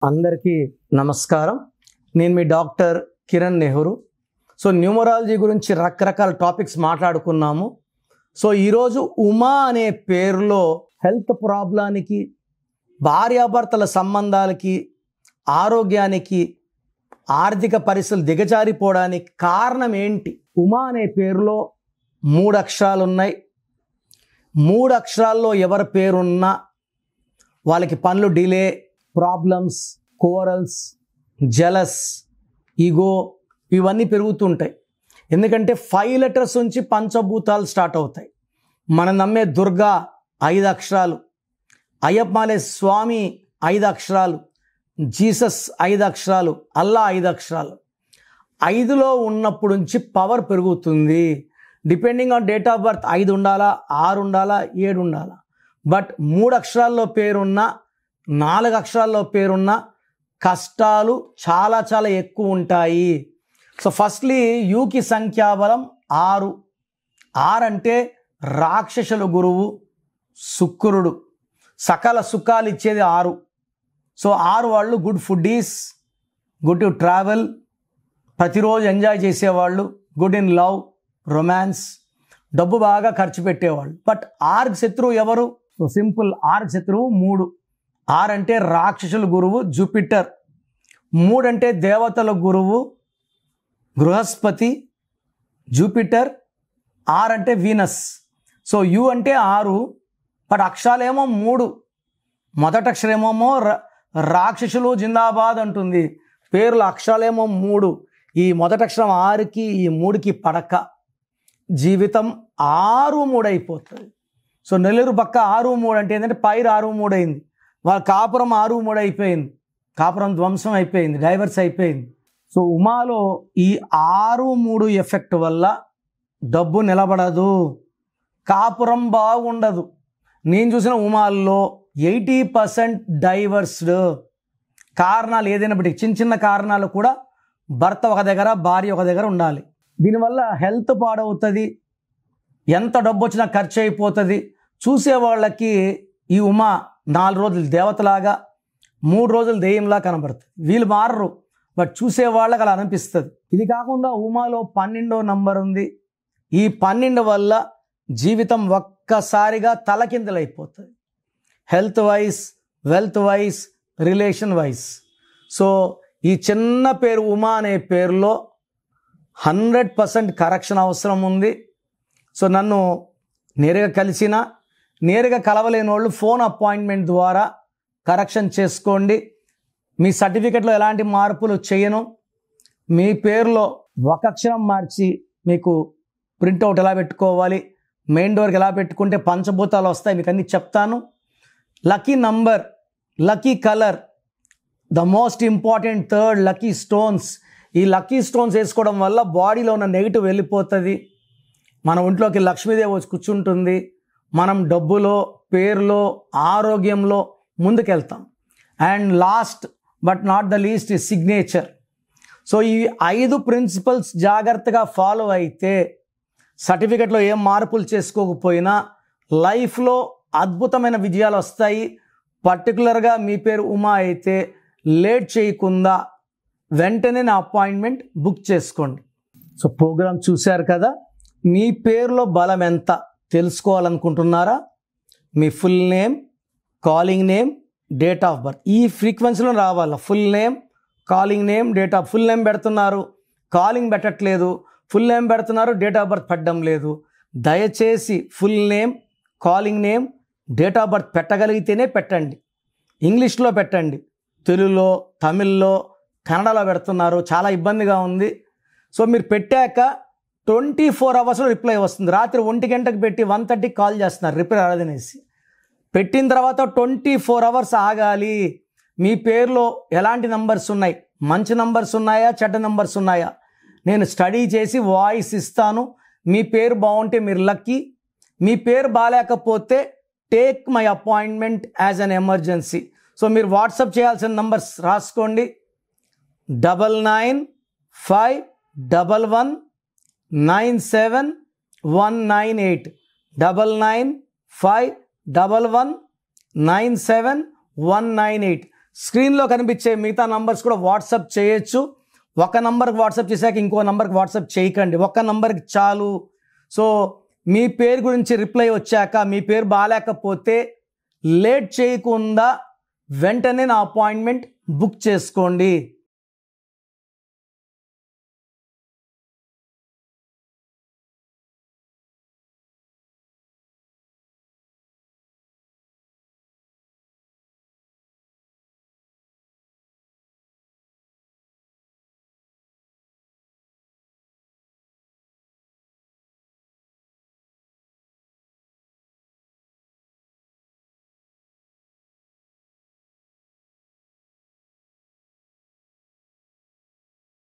అందరికీ నమస్కారం. నేను మీ doctor Kiran Nehru. So numerology గురించి రకరకాల టాపిక్స్ మాట్లాడుకున్నాము. సో ఈరోజు ఉమా అనే పేరులో హెల్త్ ప్రాబ్లానికి, భార్యాభర్తల సంబంధాలకి, ఆరోగ్యానికి, ఆర్థిక పరిస్థితులు దిగజారిపోవడానికి కారణం ఏంటి? ఉమా అనే పేరులో 3 అక్షరాలు ఉన్నాయి. 3 అక్షరాల్లో ఎవరి పేరున్నా వాళ్ళకి పనులు delay, problems, corals, jealous, ego ఇవన్నీ పెరుగుతుంటాయి. ఎందుకంటే 5 లెటర్స్ నుంచి పంచభూతాలు స్టార్ట్ అవుతాయి. మనం నమ్మే దుర్గా 5 అక్షరాలు, అయ్యప్పమాలే స్వామి 5 అక్షరాలు, జీసస్ 5 అక్షరాలు, అల్లా 5 అక్షరాలు. 5లో ఉన్నప్పుడు నుంచి పవర్ పెరుగుతుంది. Depending on date of birth 5 ఉండాలా, 6 ఉండాలా, 7 ఉండాలా. బట్ 3 అక్షరాల్లో పేరున్న, 4 అక్షరాల్లో పేరున్న కష్టాలు చాలా చాలా ఎక్కువ ఉంటాయి. సో ఫస్ట్లీ యూకి సంఖ్యాబలం 6. 6 అంటే రాక్షసుల గురువు శుక్రుడు. సకల సుఖాలు ఇచ్చేది 6. సో 6 వాళ్ళు good foodies, good to travel, ప్రతిరోజు ఎంజాయ్ చేసేవాళ్ళు, గుడ్ ఇన్ లవ్, రొమాన్స్, డబ్బు బాగా ఖర్చు పెట్టేవాళ్ళు. బట్ 6కి శత్రువు ఎవరు? సో సింపుల్, 6కి శత్రువు 3. 6 అంటే రాక్షసుల గురువు జూపిటర్. 3 అంటే దేవతల గురువు బృహస్పతి, జూపిటర్. 6 అంటే వీనస్. సో యు అంటే 6, బట్ అక్షరాలేమో 3. మొదటి అక్షరమేమో రాక్షసులు జిందాబాద్ అంటుంది, పేర్లు అక్షరాలేమో 3. ఈ మొదటి అక్షరం 6కి, ఈ 3కి పడక జీవితం 6-3 అయిపోతుంది. సో నెల్లూరు పక్క 6-3 అంటే ఏంటంటే పైరు 6-3 అయింది. వాళ్ళ కాపురం 6-3 అయిపోయింది. కాపురం ధ్వంసం అయిపోయింది, డైవర్స్ అయిపోయింది. సో ఉమాలో ఈ 6-3 ఎఫెక్ట్ వల్ల డబ్బు నిలబడదు, కాపురం బాగుండదు. నేను చూసిన ఉమాల్లో 80% డైవర్స్డ్. కారణాలు ఏదైనా బట్టి, చిన్న చిన్న కారణాలు కూడా భర్త ఒక దగ్గర, భార్య ఒక దగ్గర ఉండాలి. దీనివల్ల హెల్త్ పాడవుతుంది, ఎంత డబ్బు వచ్చినా ఖర్చు అయిపోతుంది. చూసేవాళ్ళకి ఈ ఉమా 4 రోజులు దేవతలాగా, 3 రోజులు దెయ్యంలా కనబడుతుంది. వీళ్ళు మారరు, బట్ చూసేవాళ్ళకి అలా అనిపిస్తుంది. ఇది కాకుండా ఉమాలో 12వ నంబర్ ఉంది. ఈ 12 వల్ల జీవితం ఒక్కసారిగా తలకిందులైపోతుంది. Health wise, wealth wise, relation wise. So ఈ చిన్న పేరు ఉమా అనే పేరులో 100% కరెక్షన్ అవసరం ఉంది. సో నన్ను నేరుగా కలిసిన, నేరుగా కలవలేని వాళ్ళు ఫోన్ అపాయింట్మెంట్ ద్వారా కరెక్షన్ చేసుకోండి. మీ సర్టిఫికెట్లో ఎలాంటి మార్పులు చేయను. మీ పేరులో ఒక అక్షరం మార్చి మీకు ప్రింట్అవుట్ ఎలా పెట్టుకోవాలి, మెయిన్ డోర్కి ఎలా పెట్టుకుంటే పంచభూతాలు వస్తాయి, మీకు అన్నీ చెప్తాను. Lucky number, lucky colour, the most important third lucky stones. ఈ లక్కీ స్టోన్స్ వేసుకోవడం వల్ల బాడీలో ఉన్న నెగిటివ్ వెళ్ళిపోతుంది. మన ఒంట్లోకి లక్ష్మీదేవి వచ్చి కూర్చుంటుంది. మనం డబ్బులో, పేరులో, ఆరోగ్యంలో ముందుకెళ్తాం. And last but not the least ఈ సిగ్నేచర్. సో ఈ 5 ప్రిన్సిపల్స్ జాగ్రత్తగా ఫాలో అయితే, సర్టిఫికెట్లో ఏం మార్పులు చేసుకోకపోయినా లైఫ్లో అద్భుతమైన విజయాలు వస్తాయి. పర్టికులర్గా మీ పేరు ఉమా అయితే లేట్ చేయకుండా వెంటనే నా అపాయింట్మెంట్ బుక్ చేసుకోండి. సో ప్రోగ్రామ్ చూశారు కదా. మీ పేరులో బలం ఎంత తెలుసుకోవాలనుకుంటున్నారా? మీ full name, calling name, date of birth ఈ ఫ్రీక్వెన్సీలో రావాలా. Full name, calling name, date of. Full name పెడుతున్నారు, కాలింగ్ పెట్టట్లేదు. ఫుల్ నేమ్ పెడుతున్నారు, డేట్ ఆఫ్ బర్త్ పెట్టడం లేదు. దయచేసి full name, calling name, date of birth పెట్టగలిగితేనే పెట్టండి. ఇంగ్లీష్లో పెట్టండి, తెలుగులో, తమిళ్లో, కన్నడలో పెడుతున్నారు, చాలా ఇబ్బందిగా ఉంది. సో మీరు పెట్టాక 24 అవర్స్లో రిప్లై వస్తుంది. రాత్రి 1 గంటకు పెట్టి 1:30కి కాల్ చేస్తున్నారు రిప్లై రాదనేసి. పెట్టిన తర్వాత 24 అవర్స్ ఆగాలి. మీ పేరులో ఎలాంటి నంబర్స్ ఉన్నాయి, మంచి నంబర్స్ ఉన్నాయా, చెడ్డ నంబర్స్ ఉన్నాయా, నేను స్టడీ చేసి వాయిస్ ఇస్తాను. మీ పేరు బాగుంటే మీరు లక్కీ, మీ పేరు బాగాలేకపోతే take my appointment as an emergency. So మీరు వాట్సాప్ చేయాల్సిన నంబర్స్ రాసుకోండి. 9951197198 9951197198. స్క్రీన్లో కనిపించే మిగతా నంబర్స్ కూడా వాట్సాప్ చేయొచ్చు. ఒక నంబర్కి వాట్సాప్ చేశాక ఇంకో నంబర్కి వాట్సాప్ చేయకండి, ఒక నంబర్కి చాలు. సో మీ పేరు గురించి రిప్లై వచ్చాక మీ పేరు బాగాలేకపోతే లేట్ చేయకుండా వెంటనే నా అపాయింట్మెంట్ బుక్ చేసుకోండి.